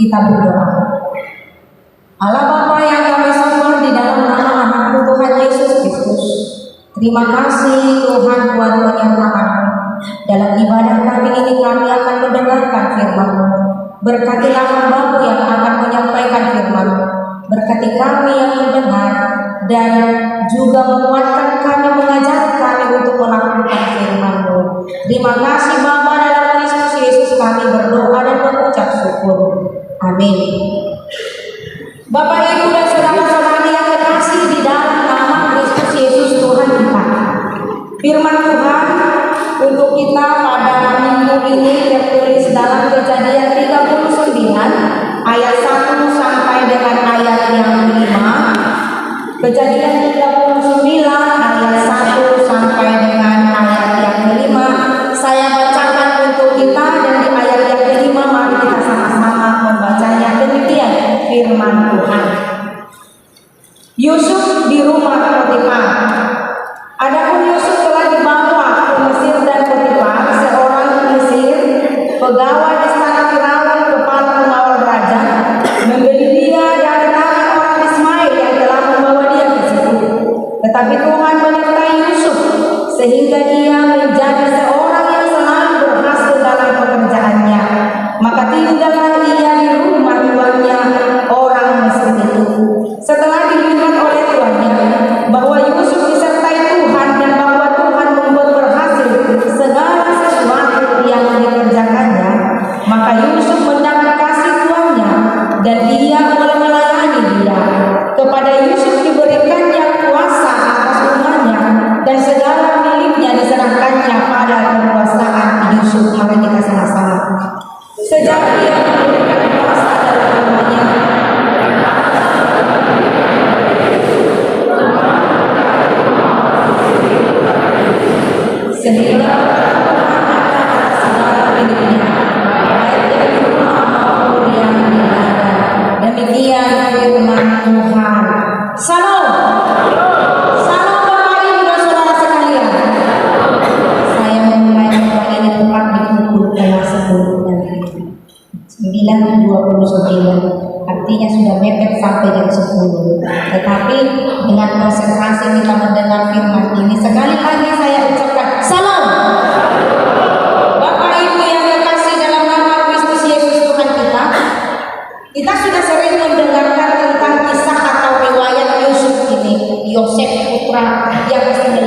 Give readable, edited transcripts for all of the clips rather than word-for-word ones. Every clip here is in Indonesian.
Kita berdoa. Allah Bapa yang kami sembah di dalam nama anak Tuhan Yesus Kristus, terima kasih Tuhan buat penyertaan. Dalam ibadah kami ini kami akan mendengarkan firman-Mu. Berkatilah hamba-Mu yang akan menyampaikan firman-Mu. Berkati kami yang mendengar dan juga menguatkan kami, mengajar kami untuk melakukan firman-Mu. Terima kasih Bapa, dalam Kristus Yesus kami berdoa dan mengucap syukur. Amin. Bapak, Ibu, dan saudara-saudari yang terkasih di dalam nama Kristus Yesus Tuhan kita, firman Tuhan untuk kita pada minggu ini tertulis dalam Kejadian 39 ayat 1 sampai dengan ayat yang 5. Kejadian 39 ayat 1 sampai dengan ayat yang 5. Saya bacakan untuk kita, dan di ayat yang 5 mari kita sama-sama membacanya. Demikian firman Tuhan. Yusuf di rumah Potifar. Adapun Yusuf telah dibawa ke Mesir, dan Potifar, seorang Mesir, pegawai istana Firaun, kepala pengawal raja, membeli dia dari tangan orang Ismail yang telah membawa dia ke situ. Tetapi Tuhan menyertai Yusuf sehingga dia menjadi seorang yang selalu berhasil dalam pekerjaannya. Maka tinggallah ia di rumah tuannya orang Mesir itu. Setelah dilihat oleh tuannya bahwa Yusuf disertai Tuhan dan bahwa Tuhan membuat berhasil segala sesuatu yang dikerjakannya, maka Yusuf mendapat kasih tuannya dan ia mulai melayani dia. Kepada Yusuf diberikannya kuasa atas umatnya, dan segala miliknya diserahkannya pada kekuasaan Yusuf. Mari kita sama-sama. Sejak ia memberikan kuasa dalam umatnya, sehingga segala miliknya, baik dari rumah maupun yang berada. Demikian firman Tuhan. Salam. Salam Bapak, Ibu, dan saudara sekalian. Saya memulai khotbah ini tepat di pukul 9:29, artinya sudah mepet sampai jam 10. Tetapi dengan konsentrasi kita mendengar firman ini, sekali lagi saya ucapkan salam. Bapak Ibu yang terkasih dalam nama Kristus Yesus Tuhan kita, kita sudah sering mendengarkan tentang kisah atau riwayat Yusuf ini. Yosef, putra yang ke-11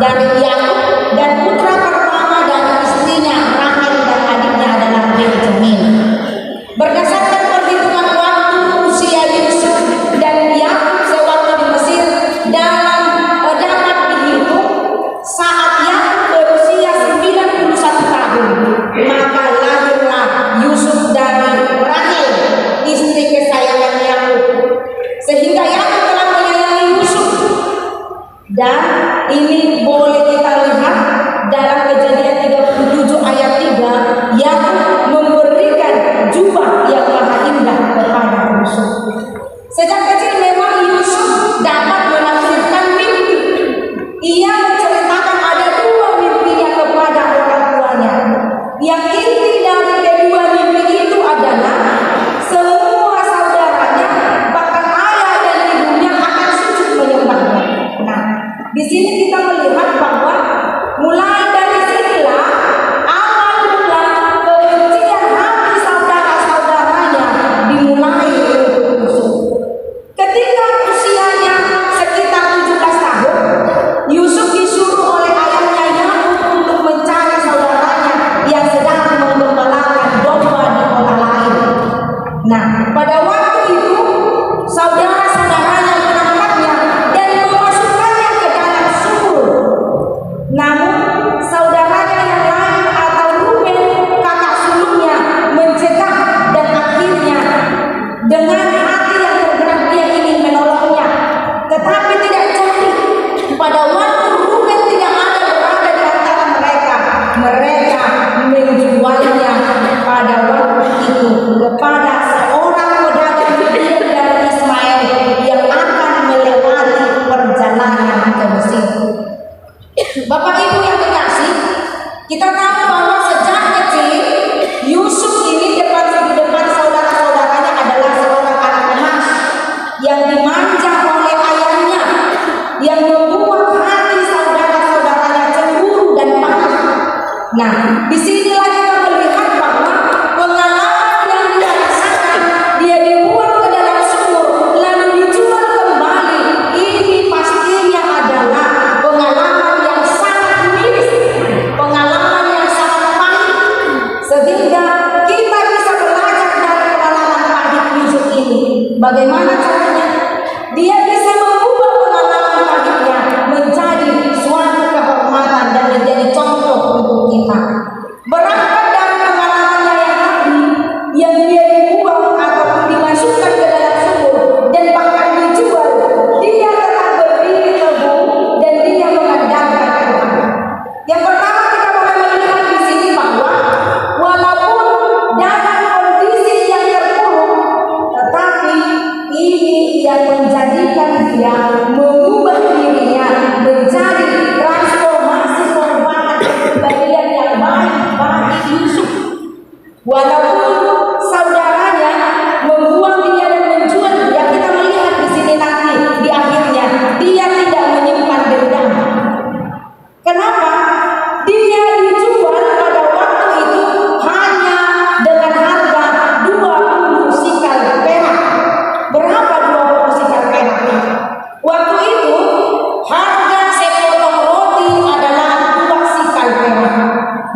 dari Yakub, dan putra pertama dari istrinya Rahel dan adiknya adalah Benjamin. Berdasarkan perhitungan waktu usia Yusuf dan Yakub sewaktu di Mesir dapat dihitung saat Yakub berusia Bagaimana caranya? Dia bisa mengubah pengalaman pahitnya menjadi suatu kehormatan dan menjadi contoh untuk kita. Berangkat dari pengalamannya yang tadi, yang dia dibuang ataupun dimasukkan ke dalam sumur dan bahkan dijual, dia tetap berdiri teguh dan dia mengandalkan Tuhan. Yang pertama kita boleh melihat di sini bahwa walaupun dalam kondisi yang terpuruk, tetapi ini yang menjadikan dia mengubah dirinya menjadi transformasi perubahan kepribadian yang baik bagi Yusuf. Walaupun saudaranya membuang dia dan menjual dia, kita melihat di sini nanti di akhirnya dia tidak menyimpan dendam. Kenapa? Dia dijual pada waktu itu hanya dengan harga 20 sikal perak. Berapa 20 sikal perak? Waktu itu harga sepotong roti adalah 2 sikal perak.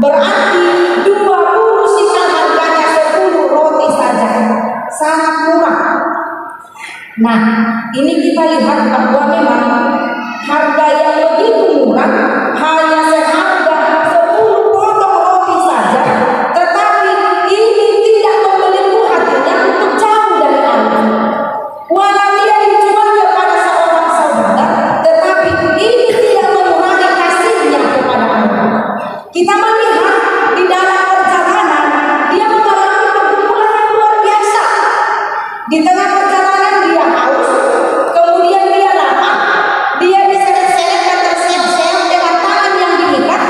Berarti 20 sikal harganya 10 roti saja. Sangat murah. Nah, ini kita lihat bahwa memang harga yang begitu murah, hanya seharga 10 potong roti saja, tetapi ini tidak membelenggu hatinya untuk jauh dari Allah. Walau dia dijual kepada seorang saudara, tetapi ini tidak mengurangi kasihnya kepada Allah. Kita melihat di dalam perjalanan dia mengalami pergumulan yang luar biasa. Di tengah perjalanan dia haus, kemudian dia lapar, dia diseret-seret dan terseok-seok dengan tangan yang diikat.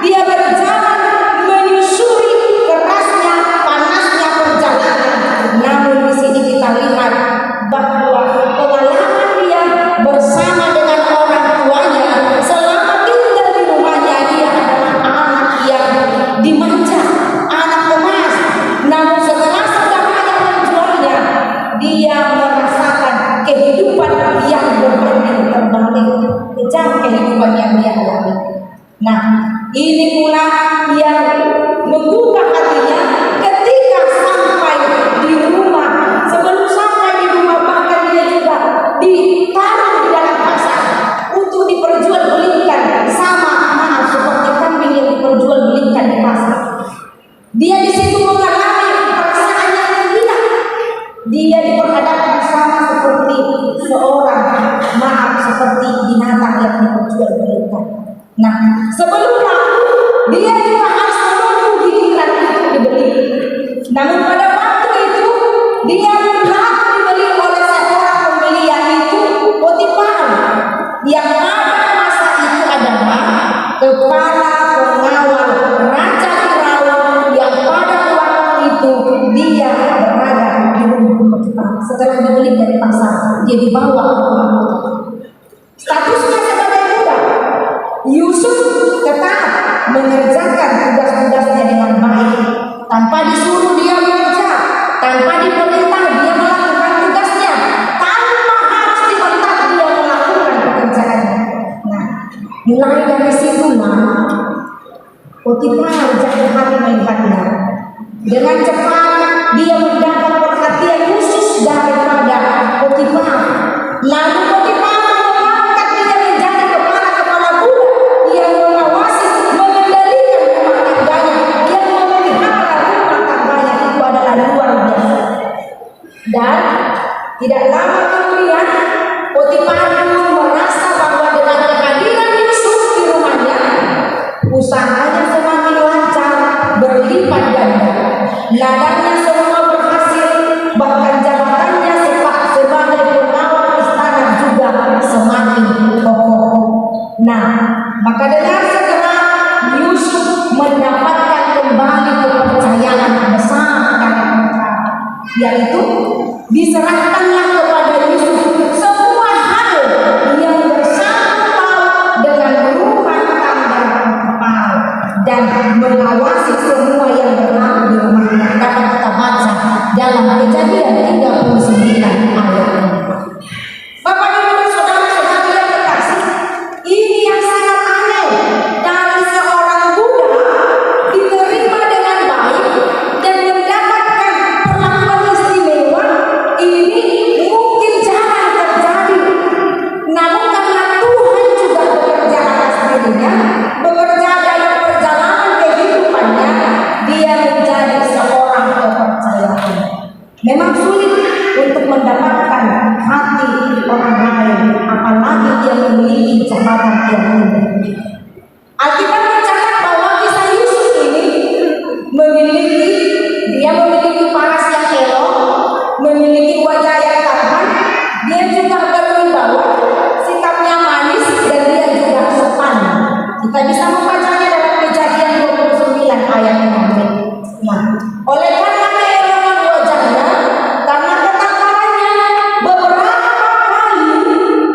Dia berjalan menyusuri kerasnya, panasnya perjalanan. Namun di sini kita lihat bahwa pengalaman dia bersama dengan orang tuanya selama tinggal di rumahnya, dia adalah anak yang dimanja, anak emas. Namun setelah saudaranya menjualnya, dia merasakan kehidupan yang berbanding terbalik dengan kehidupan yang dia alami. Nah, ini pula yang membuka hatinya ketika sampai di rumah. Sebelum sampai di rumah, bahkan dia juga ditaruh di dalam pasar untuk diperjualbelikan sama mahal seperti kambing yang diperjualbelikan di pasar. Dia di situ mengalami perasaan yang tidak. Dia diperhadapkan sama seperti seorang seperti binatang yang diperjualbelikan. Nah, sebelumnya dia juga harus menunggu giliran untuk dibeli. Namun pada waktu itu dia telah dibeli oleh seorang pembeli, yaitu Potifar, yang pada masa itu adalah kepala pengawal Raja Firaun, yang pada waktu itu dia berada di rumah Potifar. Setelah dibeli dari pasar, dia dibawa ke rumah Potifar. Statusnya sebagai budak, Yusuf tetap mengerjakan tugas-tugasnya dengan baik, tanpa disuruh dia bekerja, tanpa diperintah dia melakukan tugasnya, tanpa harus dibentak dia melakukan pekerjaannya. Nah, mulai dari situlah Potifar jatuh hati melihatnya. Dengan cepat dia mendapat perhatian khusus daripada Potifar. Lalu Potifar mengangkat dia menjadi kepala budak yang mengawasi, mengendalikan rumah tangganya, yang memelihara rumah tangganya. Itu adalah luar biasa. Dan tidak lama kemudian Potifar pun merasa bahwa dengan kehadiran Yusuf di rumahnya, usahanya semakin lancar, berlipat ganda. Ladangnya semua berhasil, bahkan jabatannya sebagai pengawal istana juga semakin kokoh. Nah, maka dengan segera Yusuf mendapatkan kembali kepercayaan besar dari mereka, yaitu diserahkanlah kepada Yusuf semua hal yang bersangkut paut dengan rumah tangga Potifar dan mengawasi semua yang berlaku di rumahnya. Dapat kita baca dalam Kejadian 39 ayat 4. Bapak Ibu dan saudara-saudara yang terkasih, ini yang sangat aneh. Dari seorang budak diterima dengan baik dan mendapatkan perlakuan istimewa, ini Memang sulit untuk mendapatkan hati orang lain, apalagi dia memiliki jabatan yang tinggi. Alkitab mencatat bahwa kisah Yusuf ini dia memiliki paras yang elok, memiliki wajah yang tampan, dia juga berwibawa, sikapnya manis, dan dia juga sopan. Kita bisa membacanya dalam Kejadian 29 ayat 6. Nah, oleh karena keelokan wajahnya, karena ketamparannya, beberapa kali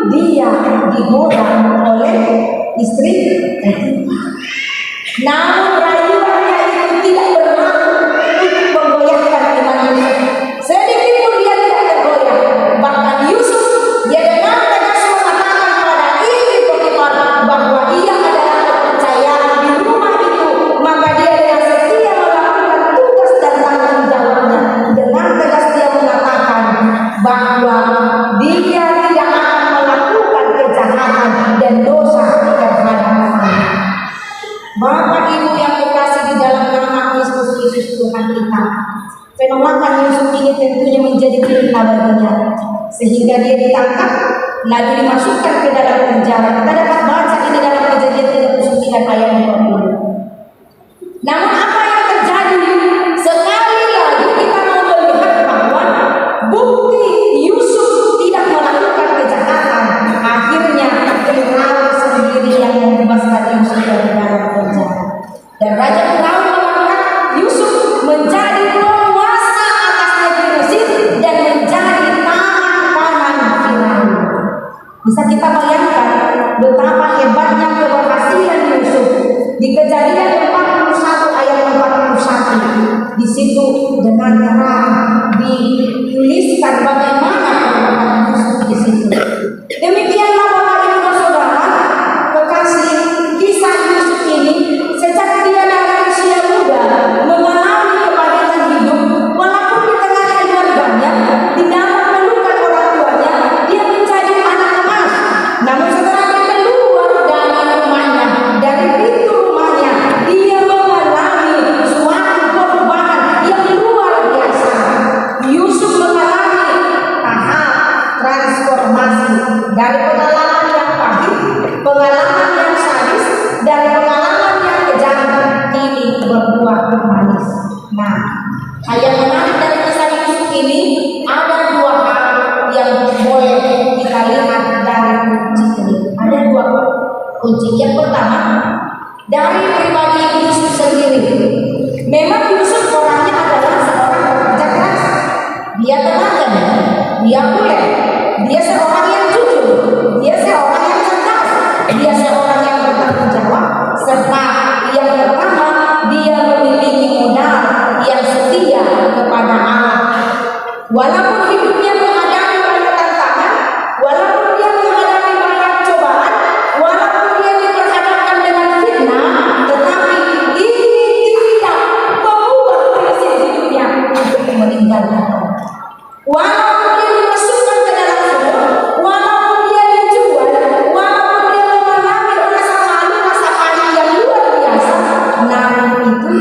dia digoda oleh istri Potifar. Namun rayuannya itu tidak berlaku untuk menggoyahkan iman Yusuf. Sedikit pun dia tidak tergoyah. Bahkan Yusuf, dia dengan tegas mengatakan pada istri Potifar bahwa ia adalah kepercayaan di rumah itu, maka dia dengan setia melakukan tugas dan tanggung jawabnya. Dengan tegas dia mengatakan bahwa dia tidak akan melakukan kejahatan dan dosa terhadap Allah. Bapak Ibu yang dikasih di dalam nama Kristus Yesus Tuhan kita, penolakan Yusuf ini tentunya menjadi fitnah baginya, sehingga dia ditangkap lalu dimasukkan ke dalam penjara. Kita dapat baca ini dalam Kejadian 39 ayat 20. Namun apa yang terjadi? Sekali lagi kita mau melihat bahwa bukti Yusuf tidak melakukan kejahatan. Akhirnya Firaun sendiri yang membebaskan Yusuf dari dalam penjara. Dan Raja Firaun mengangkat Yusuf menjadi penguasa atas negeri Mesir dan menjadi tangan kanan Firaun. Bisa kita bayangkan betapa hebatnya keberhasilan Yusuf di Kejadian 41 ayat 41. Di situ dengan terang dituliskan bagaimana kebenaran Yusuf di situ. Demikianlah Bapak Ibu dan Saudara, kekasih, kisah Yusuf ini sejak dia dari usia muda mengalami kepahitan hidup, walaupun di tengah keluarganya tidak memerlukan orang tuanya, dia menjadi anak emas. Namun setelah dia keluar dari rumahnya, dari pintu rumahnya, dia mengalami suatu perubahan yang luar biasa. Yusuf mengalami tahap transformasi dari pengalaman yang pahit, pengalaman yang sadis, dari pengalaman yang kejam, kini berbuah manis. Nah, yang menarik dari kisah Yusuf ini ada dua hal yang boleh kita lihat dari kunci ini. Ada dua kunci. Yang pertama, dari pribadi Yusuf sendiri. Memang Yusuf orangnya adalah seorang pekerja keras. Dia telaten, dia kuat, dia seorang yang jujur, dia seorang yang cerdas, dia seorang yang bertanggung jawab, serta yang pertama dia memiliki modal yang setia kepada Allah. Walaupun hidupnya menghadapi banyak tantangan, walaupun dia menghadapi banyak cobaan, walaupun dia diperhadapkan dengan fitnah, tetapi ini tidak membuat prinsip hidupnya untuk meninggalkan Allah. Walaupun dia dimasukkan ke dalam sumur, walaupun dia dijual, walaupun dia mengalami rasa malu, rasa pahit yang luar biasa, namun itu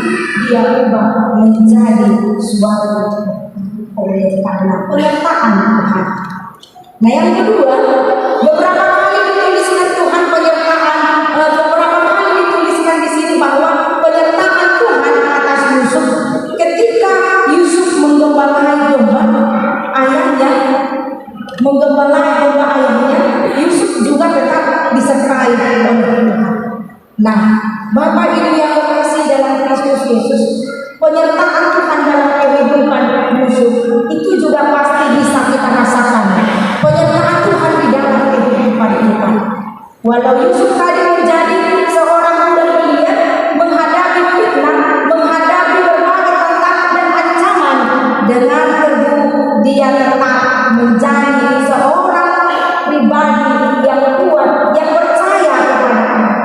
dia ubah menjadi suatu oleh karena penyertaan Tuhan. Nah, yang kedua, beberapa kali dituliskan Tuhan penyertaan, beberapa kali dituliskan di sini bahwa penyertaan Tuhan atas Yusuf ketika Yusuf menggembalai domba ayahnya, Yusuf juga tetap disertai oleh Tuhan. Nah, Bapak Ibu yang terkasih dalam Kristus Yesus, penyertaan Tuhan dalam kehidupan Yusuf itu juga pasti bisa kita rasakan. Penyertaan Tuhan di dalam kehidupan kita. Walau Yusuf tadi menjadi seorang muda belia, menghadapi fitnah, menghadapi berbagai tantangan dan ancaman, dengan teguh dia tetap menjadi seorang pribadi yang kuat, yang percaya kepada Allah,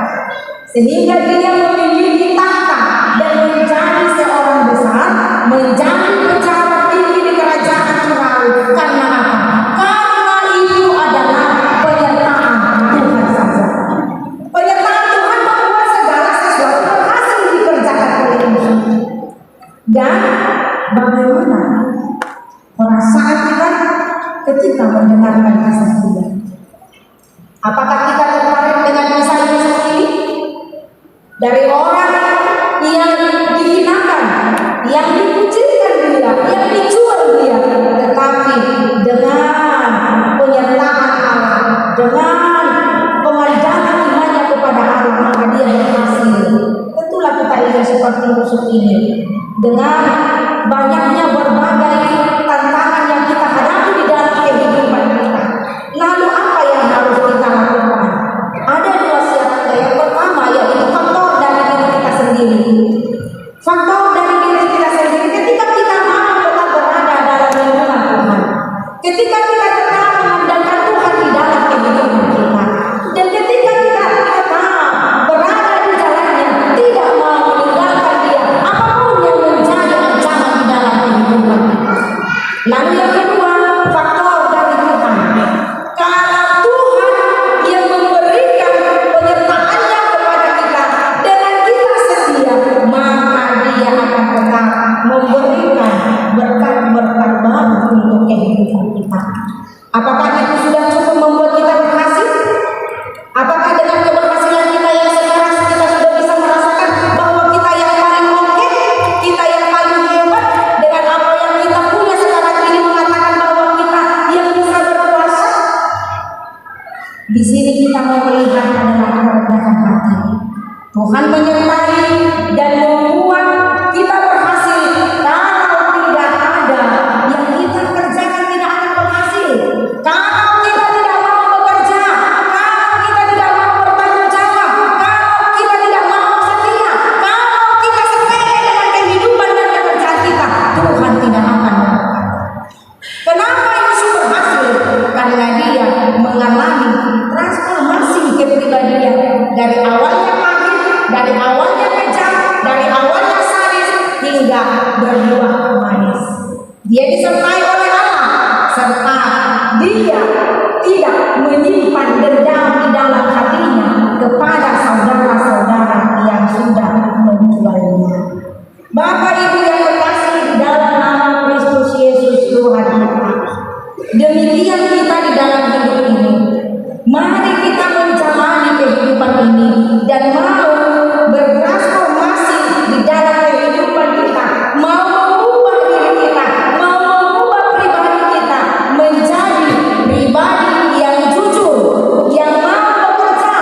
sehingga dia memiliki tahta dan menjadi seorang besar, menjadi pejabat tinggi di kerajaan Firaun. Karena apa? Karena itu adalah penyertaan Tuhan saja. Penyertaan Tuhan membuat segala sesuatu berhasil dikerjakan oleh Yusuf. Dan bagaimana menyenangkan kisah Dia? Apakah kita tertarik dengan kisah Yesus ini? Dari orang yang dihinakan, yang dikucilkan Dia, yang dijual Dia, tetapi dengan penyertaan Allah, dengan pengajaran imannya kepada Allah, maka Dia berhasil. Tentulah kita ingin seperti Yusuf ini. Dengan banyaknya berbagai tantangan yang kita hadapi di dalam kehidupan kita, lalu apa yang harus kita lakukan? Ada dua siapa. Yang pertama yaitu faktor dari diri kita sendiri. Faktor dari diri kita sendiri ketika kita mau tetap berada dalam lindungan Tuhan, ketika kita tetap mengandalkan Tuhan di dalam kehidupan kita, dan ketika kita tetap berada di jalannya, tidak mau meninggalkan Dia apapun yang menjadi ancaman di dalam kehidupan kita. Lalu yang kedua, faktor dari Tuhan. Kalau Tuhan yang memberikan penyertaannya kepada kita, dengan kita setia, maka Dia akan tetap memberikan berkat-berkat baru untuk kehidupan kita. Apakah itu sudah cukup membuat kita berhasil? Apakah dengan keberhasilan kita yang sekarang kita sudah bisa merasakan bahwa kita yang paling oke, kita yang paling hebat, dengan apa yang kita punya sekarang ini mengatakan bahwa kita yang bisa berkuasa? Di sini kita mau melihat adalah kerendahan hati. Tuhan menyertai dan membuat kita berhasil. Kalau tidak ada yang kita kerjakan, tidak akan berhasil. Kalau kita tidak mau bekerja, kalau kita tidak mau bertanggung jawab, kalau kita tidak mau setia, kalau kita sepele dengan kehidupan dan pekerjaan kita, Tuhan tidak akan memberkati. Kenapa Yesus berhasil? Karena Dia mengalami transformasi kepribadian dari awalnya pahit, dari awalnya kejam, dari awalnya sadis hingga berbuah manis. Dia disertai oleh Allah, serta Dia tidak menyimpan dendam di dalam hatinya kepada saudara-saudara yang sudah menjualnya. Bapak Ibu yang terkasih di dalam nama Kristus Yesus Tuhan kita, demikian kita di dalam hidup ini. Mari kita menjalani kehidupan ini dan mau bertransformasi di dalam kehidupan kita, mau mengubah diri kita, mau mengubah pribadi kita menjadi pribadi yang jujur, yang mau bekerja,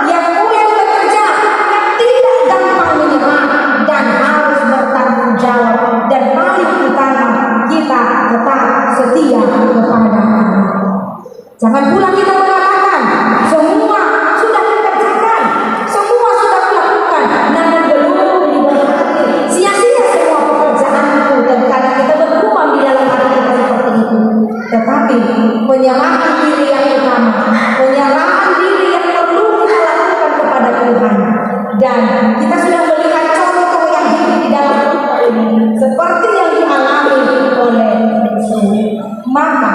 yang boleh bekerja, yang tidak gampang menyerah dan harus bertanggung jawab, dan paling utama kita tetap setia kepada Allah. Jangan pula kita mengatakan semua sudah dikerjakan, semua sudah dilakukan, namun belum diberkati. Sia-sia semua pekerjaanku, dan karena kita bergumam di dalam hati kita seperti itu. Tetapi penyerahan diri yang utama, penyerahan diri yang perlu kita lakukan kepada Tuhan. Dan kita sudah melihat contoh yang hidup di dalam kita ini seperti yang dialami oleh Yesus. Maka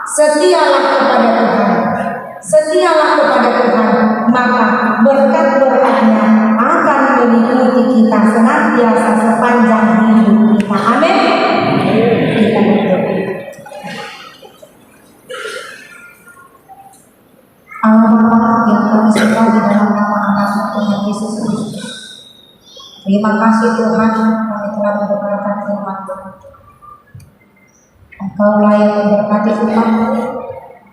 setialah kepada Tuhan, setialah kepada Tuhan, maka berkat-berkatnya akan mengikuti kita senantiasa sepanjang hidup kita. Amin. Kita berdoa. Allah Bapa yang kami sembah di dalam nama Anak Tuhan Yesus Kristus. Terima kasih Tuhan, kami telah mendengarkan firman-Mu. Engkau layak memberkati Tuhan,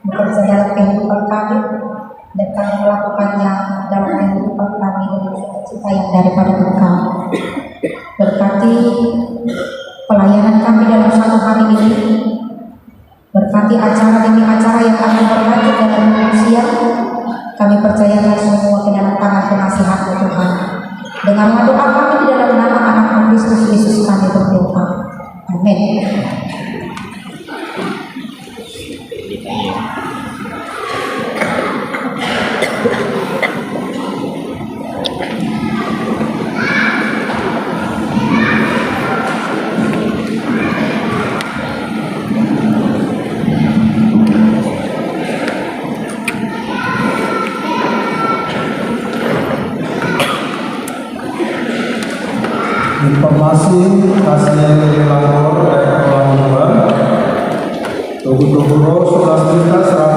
bekerja dalam kehidupan kami, dan kami melakukannya dalam kehidupan kami dengan sukacita yang daripada Engkau. Berkati pelayanan kami dalam satu hari ini, berkati acara demi acara yang kami berlanjut dalam manusia. Kami percayakan semua ke dalam tangan penasihat-Mu Tuhan. Dengarlah doa kami di dalam nama Anak Kristus Yesus kami berdoa. Amin. Informasi hasil lapor dari Kepulauan Tubuh-Tubuh 11.100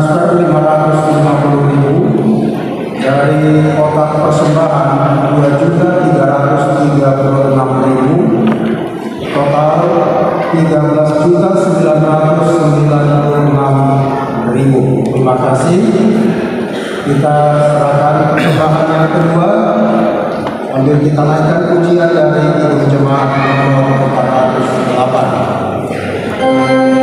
transfer 550.000 dari kotak persembahan 2.336.000 total 13.996.000. Terima kasih. Kita serahkan persembahan yang kedua sambil kita naikkan pujian dari Ibu Jemaat nomor 408. Hallelujah.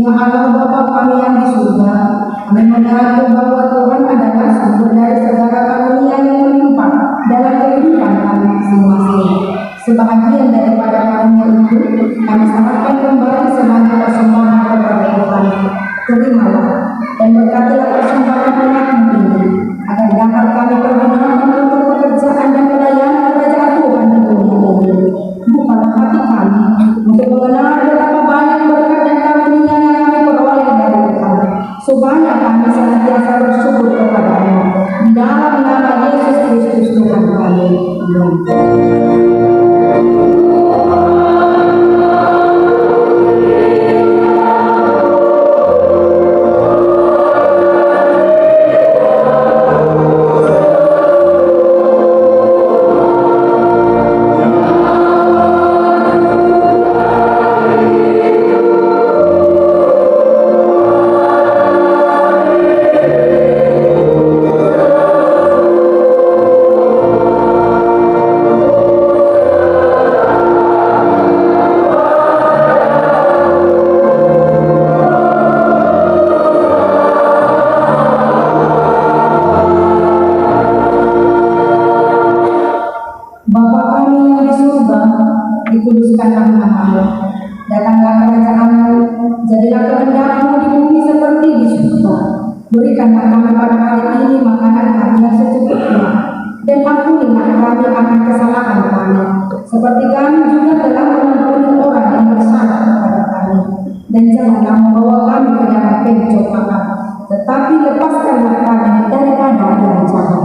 Demi Allah Bapa kami yang di surga, kami mengaku bahwa Tuhan adalah sumber dari segala karunia yang melimpah dalam kehidupan kami masing-masing. Sebahagian daripada karunia itu, kami serahkan kembali sebagai persembahan kepada Tuhan. Terimalah dan berkatilah persembahan anakmu ini, agar dapat kami pergunakan untuk pekerjaan dan pelayanan kerajaan Tuhan di dunia ini. Bukalah hati kami untuk mengenal betapa banyak berkat dan karunia yang kami peroleh dari Tuhan, supaya kami senantiasa bersyukur kepada-Mu. Di dalam nama Yesus Kristus Tuhan kami. Amin. Bapa kami yang di surga, dikuduskanlah nama-Mu. Datanglah kerajaan-Mu, jadilah kehendak-Mu di bumi seperti di surga. Berikanlah kami pada hari ini makanan kami yang secukupnya, dan ampunilah kami akan kesalahan kami, seperti kami juga telah mengampuni orang yang bersalah kepada kami. Dan janganlah membawa kami ke dalam pencobaan, tetapi lepaskanlah kami daripada yang jahat.